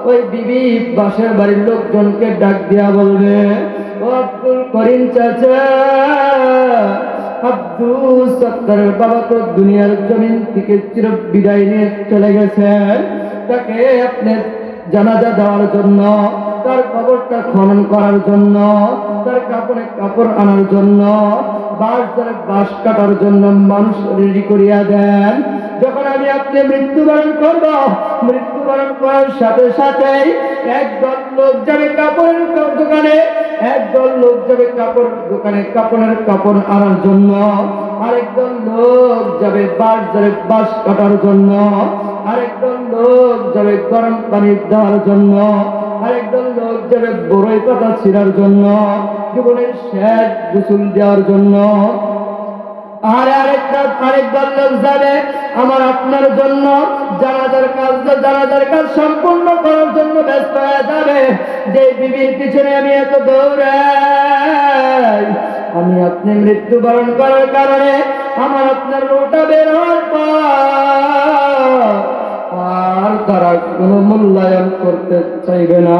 ওই বিবি পাশের বাড়ির লোকজনকে ডাক দিয়া বলবে ও আব্দুল করিম চাচা, আব্দুল সত্তারের বাবা তো দুনিয়ার জমিন থেকে চির বিদায় নিয়ে চলে গেছেন, তাকে আপনি জানাজা দেওয়ার জন্য তার কবরটা খনন করার জন্য, তার কাপড়ে কাপড় আনার জন্য, বাঁশ কাটার জন্য মানুষ রেডি করিয়া দেন। যখন আমি আপনি মৃত্যুবরণ করব, মৃত্যুবরণ করার সাথে সাথেই একদল লোক যাবে কাপড়ের দোকানে, একদল লোক যাবে কাপড় দোকানে কাপড়ের কাপড় আনার জন্য, আরেকদল লোক যাবে বাঁশ কাটার জন্য, আরেকদল লোক যাবে গরম পানি দেওয়ার জন্য, আরেকদল লোক যাবে বড়ই পাতা ছিঁড়ার জন্য, জীবনের শেষ গোসল দেওয়ার জন্য। আর আরেকদল লোক যাবে আমার আপনার জন্য জানাজার কাজ সম্পূর্ণ করার জন্য ব্যস্ত হয়ে যাবে। যে বিবির পিছনে আমি এত দৌড়াই, আমি আপনি মৃত্যুবরণ করার কারণে আমার আপনার রোটা বের হওয়ার পর আর তারা কোনো মূল্যায়ন করতে চাইবে না।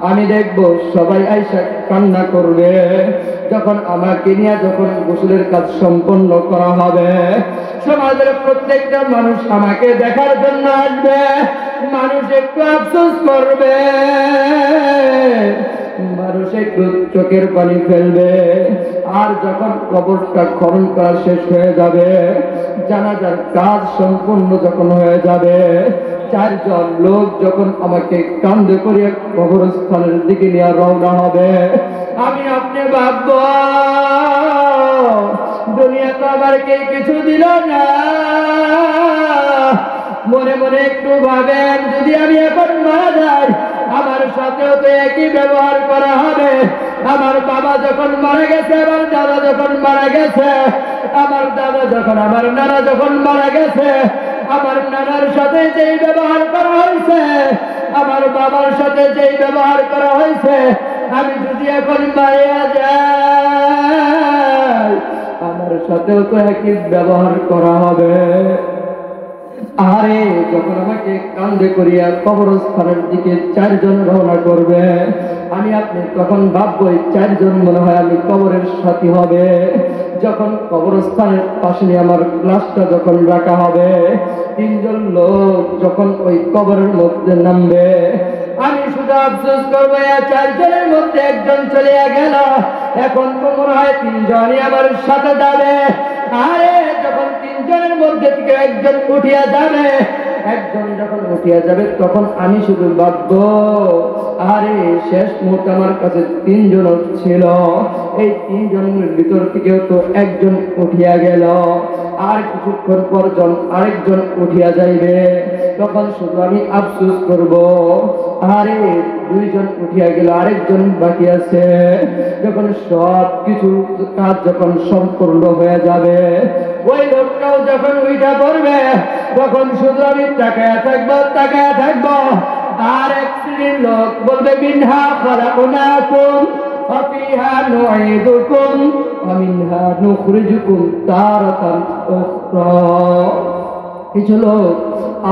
আমি দেখব সবাই আইসা কান্না করবে। যখন আমাকে নিয়ে যখন গোসলের কাজ সম্পন্ন করা হবে, সমাজের প্রত্যেকটা মানুষ আমাকে দেখার জন্য আসবে। মানুষ একটু আফসোস করবে, মানুষ একটু চোখের পানি ফেলবে। আর যখন কবরটা খনন করা শেষ হয়ে যাবে, জানাজার কাজ সম্পূর্ণ যখন হয়ে যাবে, চারজন লোক যখন আমাকে কাঁধে করে কবরস্থানের দিকে নিয়ে রওনা হবে, আমি আপনি ভাবব দুনিয়া তো আবার কে কিছু দিল না। মনে মনে একটু ভাবেন, যদি আমি এখন মারা যাই, আমার সাথেও তো একই ব্যবহার করা হবে। আমার বাবা যখন মারা গেছে, আমার দাদা যখন মারা গেছে, আমার দাদা যখন আমার নানা যখন মারা গেছে, আমার নানার সাথে যেই ব্যবহার করা হয়েছে, আমার বাবার সাথে যেই ব্যবহার করা হয়েছে, আমি যদি এখন মারা যাই, আমার সাথেও তো একই ব্যবহার করা হবে। আরে যখন আমাকে কাঁধে করিয়া কবরস্থানের দিকে চারজন রওনা করবে, আমি আপনি তখন ভাববো চারজন মনে হয় আমি কবরের সাথী হবে। যখন কবরস্থানের পাশে আমার লাশটা যখন রাখা হবে, তিনজন লোক যখন ওই কবরের মধ্যে নামবে, আমি শুধু আফসোস করবো চারজনের মধ্যে একজন চলে গেল, এখন তো মনে হয় তিনজনই আমার সাথে যাবে। আরে যখন তিনজনের মধ্যে থেকে একজন উঠিয়া যাবে, একজন যখন উঠিয়া যাবে, তখন আমি শুধু ভাববো আরে শেষ মুহূর্তে আমার কাছে তিনজন ছিল, এই তিনজনের ভিতর থেকেও তো একজন উঠিয়া গেল, আর কিছুক্ষণ পর আরেকজন উঠিয়া যাইবে। তখন শুধু আমি আফসোস করব আরে দুইজন উঠিয়া গেল, আরেকজন বাকি আছে। যখন সব কিছু কাজ যখন সম্পূর্ণ হয়ে যাবে, ওই লোকটাও যখন উঠা পড়বে, তখন শুধু আমি তাকায়া থাকবো। আর এক শ্রেণীর লোক বলবে মিনহা খালাকনাকুম ওয়া ফিহা নুঈদুকুম ওয়া মিনহা নুখরিজুকুম তারাতান উখরা। কিছু লোক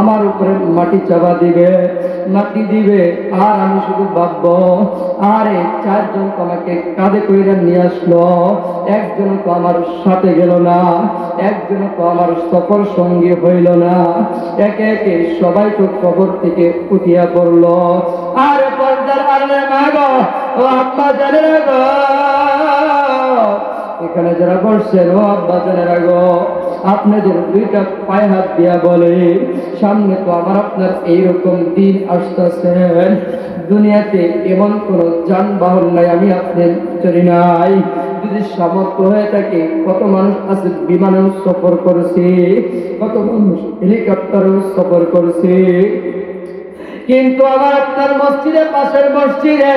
আমার উপরে মাটি চাপা দিবে, আর আমি শুধু ভাববো আরে চারজন তো আমাকে কাঁধে কইরা নিয়ে আসলো, একজন তো আমার সাথে গেল না, একজন তো আমার সফর সঙ্গী হইল না। একে একে সবাই তো কবর থেকে উঠিয়া পড়লো। আর পর্দার আড়ালে মা গো, ও আব্বা জানেরা গো, এখানে যারা বসছেন ও আব্বা জানেরা গো, আপনাদের দুইটা পায়ে হাত দিয়া বলে সামনে তো আমার আপনার এইরকম দিন আসতেছে, দুনিয়াতে এমন কোন যানবাহন নাই আমি আপনার চলি নাই। যদি সামর্থ্য হয়ে থাকে কত মানুষ আছে বিমানেও সফর করেছে, কত মানুষ হেলিকপ্টারেও সফর করেছে, কিন্তু আমার আপনার মসজিদের পাশের মসজিদে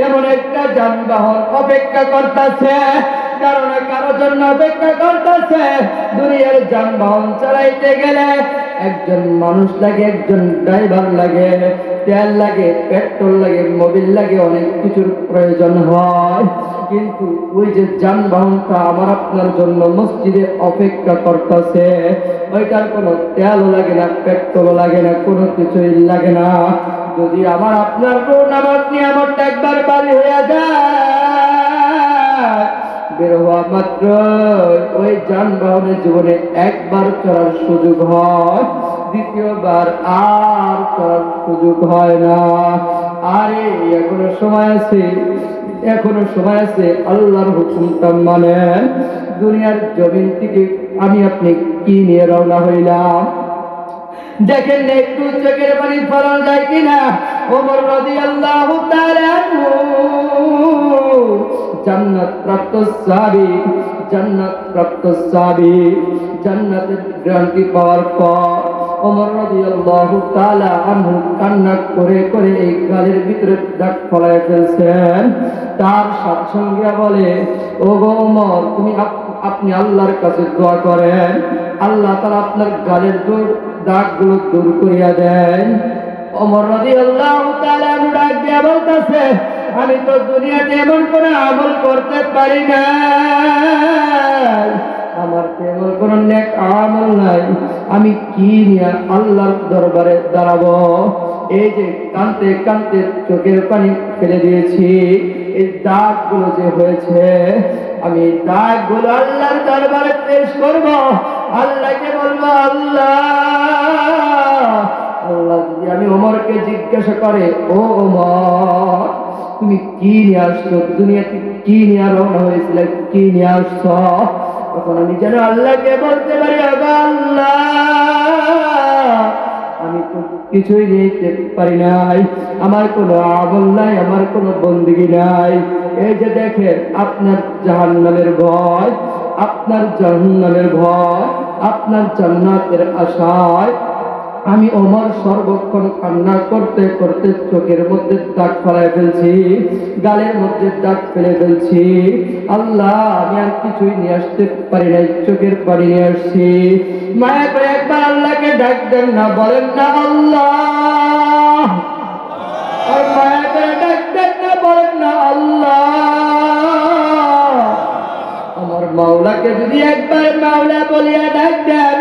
এমন একটা যানবাহন অপেক্ষা করতেছে, কারণ কারো জন্য অপেক্ষা করতেছে। দুনিয়ার যানবাহন চালাইতে গেলে একজন মানুষ লাগে, একজন ড্রাইভার লাগে, তেল লাগে, পেট্রোল লাগে, মোবিল লাগে, অনেক কিছুর প্রয়োজন হয়। কিন্তু ওই যে যানবাহনটা আমার আপনার জন্য মসজিদে অপেক্ষা করতেছে, ওইটার কোনো তেলও লাগে না, পেট্রোলও লাগে না, কোনো কিছুই লাগে না। যদি আমার আপনার নামাজ নিয়ামতটা একবার বাড়ি হয়ে যায়, বের হওয়া মাত্র ওই যানবাহনের জীবনে একবার চড়ার সুযোগ হয়, দ্বিতীয়বার আর চড়ার সুযোগ হয় না। আরে এখনো সময় আছে, এখনো সময় আছে, আল্লাহর হুকুমটা মানেন। দুনিয়ার জমিন থেকে আমি আপনি কি নিয়ে রওনা হইলাম? দেখেন না একটু চোখের পানি ফলানো যায় কিনা। ওমর রাদিয়াল্লাহু তাআলা আনহু জান্নাত প্রাপ্ত সাহাবী, জান্নাত প্রাপ্ত সাহাবী, জান্নাতের গ্যারান্টি পাওয়ার পর ওমর রাদিয়াল্লাহু তাআলা আনহু কান্না করে করে এই গালের ভিতরে দাগ ফলায় ফেলছেন। তার সঙ্গে বলে, ও গো ওমর, তুমি আপনি আল্লাহর কাছে দোয়া করেন, আল্লাহ তাআলা আপনার গালের দাগগুলো দূর করিয়া দেন। ওমর রাদিয়াল্লাহু তাআলা ডাক দিয়া বলতেছে, আমি তো দুনিয়াতে এমন কোনো আমল করতে পারি না, আমার তেমন কোনো নেক আমল নাই, আমি কি নিয়ে আল্লাহর দরবারে দাঁড়াবো? এই যে কাঁদতে কাঁদতে চোখের পানি ফেলে দিয়েছি, এই দাগগুলো যে হয়েছে, আমি দাগগুলো আল্লাহর দরবারে পেশ করব। আল্লাহকে বলবো, আল্লাহ, আল্লাহ যদি আমি ওমরকে জিজ্ঞাসা করে, ও ওমর, তুমি কি নিয়ে আসছো দুনিয়াতে, কি নিয়ে রওনা হয়েছিল, কি নিয়ে আসছো? তখন আমি যেন আল্লাহকে বলতে পারি, আল্লাহ, আমি তো কিছুই নিতে পারি নাই, আমার কোনো আমল নাই, আমার কোনো বন্দেগী নাই। এই যে দেখেন, আপনার জাহান্নামের ভয়, আপনার জাহান্নামের ভয়, আপনার জান্নাতের আশায় আমি ওমর সর্বক্ষণ কান্না করতে করতে চোখের মধ্যে দাগ ফেলায় ফেলছি, গালের মধ্যে দাগ ফেলে ফেলছি। আল্লাহ, আমি আর কিছুই নিয়ে আসতে পারি নাই, চোখের পানি নিয়ে আসছি। মায়া করে একবার আল্লাহকে ডাক দেন না, বলেন না আল্লাহ, আর মায়া করে ডাক দেন না, বলেন না আল্লাহ। আমার মাওলাকে যদি একবার মাওলা বলিয়া ডাক দেন,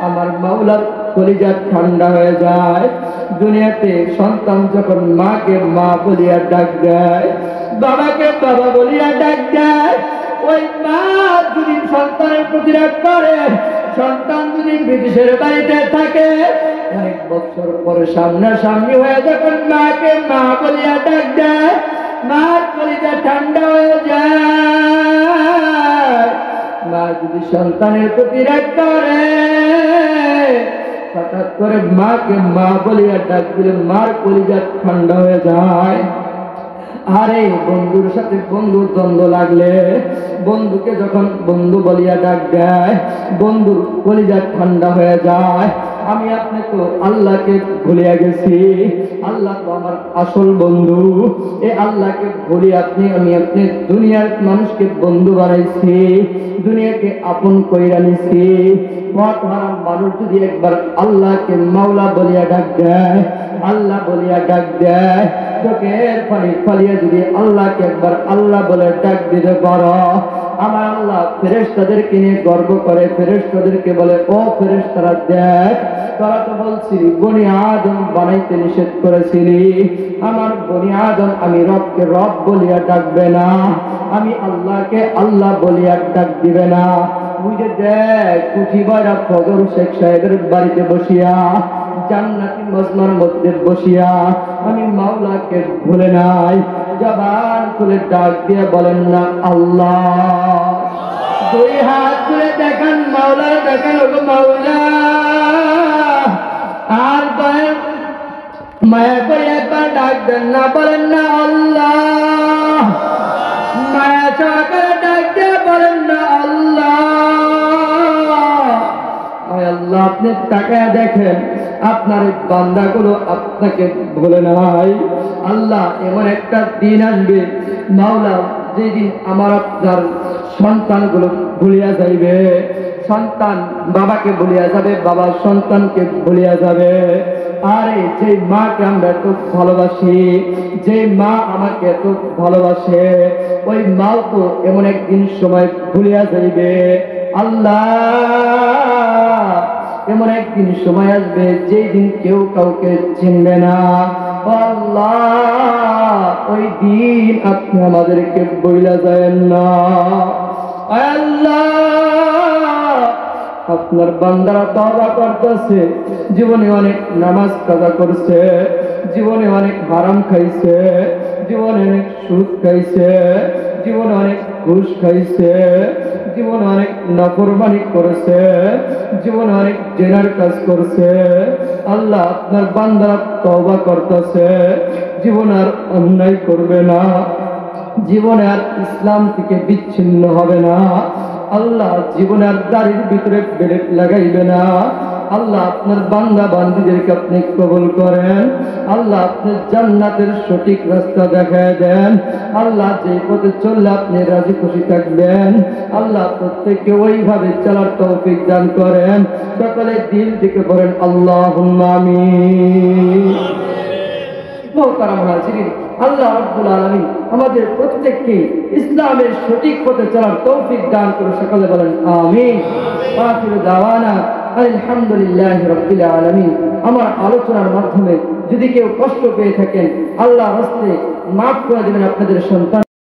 আমার মাওলা কলিজা ঠান্ডা হয়ে যায়। দুনিয়াতে সন্তান যখন মাকে মা বলিয়া ডাক দেয়, বাবাকে বাবা বলিয়া ডাক দেয়, ওই মা যদি সন্তানের প্রতি রাগ করে, সন্তান যদি বিদেশের বাড়িতে থাকে, অনেক বছর পরে সামনাসামনি হয়ে যখন মাকে মা বলিয়া ডাক দেয়, মার কলিজা ঠান্ডা হয়ে যায়। মা যদি সন্তানের প্রতি রাগ করে, হঠাৎ করে মাকে মা বলিয়া ডাক দিলে মার কলিজা ঠান্ডা হয়ে যায়। আরে বন্ধুর সাথে বন্ধুর দ্বন্দ্ব লাগলে, বন্ধুকে যখন বন্ধু বলিয়া ডাক দেয়, বন্ধুর কলিজা ঠান্ডা হয়ে যায়। আমি আপনি তো আল্লাহকে ভুলিয়া গেছি, আল্লাহ তো আমার আসল বন্ধু। এই আল্লাহকে ভুলি আমি আপনি দুনিয়ার মানুষকে বন্ধু বানাইছি, দুনিয়াকে আপন কইরা নিছি। পথ হারাম মানুষ যদি একবার আল্লাহকে মাওলা বলিয়া ডাক দেয়, আল্লাহ বলিয়া ডাক দেয়, চোখের পানি ফালিয়া যদি আল্লাহকে একবার আল্লাহ বলে ডাক দিতে পারো, আমার আল্লাহ ফেরেশতাদেরকে নিয়ে গর্ব করে, ফেরেশতাদেরকে বলে, ও ফেরেশতারা দেখ, তোরা তো বলছিলি বনি আদম বানাইতে নিষেধ করেছিলি, আমার বনি আদম আমি রবকে রব বলিয়া ডাকবে না, আমি আল্লাহকে আল্লাহ বলিয়া ডাক দিবে না। বুঝে দেখ, কুঠি বয়রা ফজল শেখ সাহেবের বাড়িতে বসিয়া, জান্নাতি মজমার মধ্যে বসিয়া আমি মাওলাকে ভুলে নাই, জবান খুলে ডাক দিয়ে বলেন না আল্লাহ। দুই হাত তুলে দেখান মাওলা, দেখান ওগো মাওলা। আর মায়া করে একবার ডাক দেন না, বলেন না আল্লাহ। মায়া সহকারে ডাক দিয়ে বলেন না আল্লাহ। আল্লাহ, আপনি তাকায় দেখেন, আপনার এই বান্দাগুলো আপনাকে ভুলে নাই। আল্লাহ, এমন একটা দিন আসবে মাওলা, যেদিন আমার আপনার সন্তানগুলো ভুলিয়া যাইবে, সন্তান বাবাকে ভুলিয়া যাবে, বাবা সন্তানকে ভুলিয়া যাবে। আরে যে মাকে আমরা এত ভালোবাসি, যে মা আমাকে এত ভালোবাসে, ওই মাও তো এমন একদিন সময় ভুলিয়া যাইবে। আল্লাহ, এমন একদিন সময় আসবে যেই দিন কেউ কাউকে চিনবে না। আল্লাহ, ওই দিন আপনি আমাদেরকে বইলা যায়েন না। আল্লাহ, আপনার বান্দারা তওবা করতেছে, জীবনে অনেক নামাজ কাজা করছে, জীবনে অনেক হারাম খাইছে, জীবনে অনেক সুদ খাইছে, জীবনে অনেক ঘুষ খাইছে, জীবনে অনেক নাফরমানি করেছে, জীবনে অনেক জেনার কাজ করছে। আল্লাহ আপনার বান্দারা তওবা করতেছে, জীবন আর অন্যায় করবে না, জীবনে আর ইসলাম থেকে বিচ্ছিন্ন হবে না। আল্লাহ জীবনে আর দাড়ির ভিতরে বেরেট লাগাইবে না। আল্লাহ আপনার বান্দা বান্দীদেরকে আপনি কবুল করেন। আল্লাহ আপনার জান্নাতের সঠিক রাস্তা দেখায় দেন। আল্লাহ যে পথে চললে আপনি রাজি খুশি থাকবেন, আল্লাহ প্রত্যেককে ওইভাবে চলার তৌফিক দান করেন। সকালে দিল থেকে বলেন আল্লাহুম্মা আমিন। মোহতারাম হাজিরিন, আল্লাহ রাব্বুল আলামিন আমাদের প্রত্যেককে ইসলামের সঠিক পথে চলার তৌফিক দান করে সকলে বলেন আমিন। আখির দাওয়ানা আলহামদুলিল্লাহি রাব্বিল আলামিন। আমার আলোচনার মাধ্যমে যদি কেউ কষ্ট পেয়ে থাকেন, আল্লাহর হস্তে মাফ করে দিবেন আপনাদের সন্তান।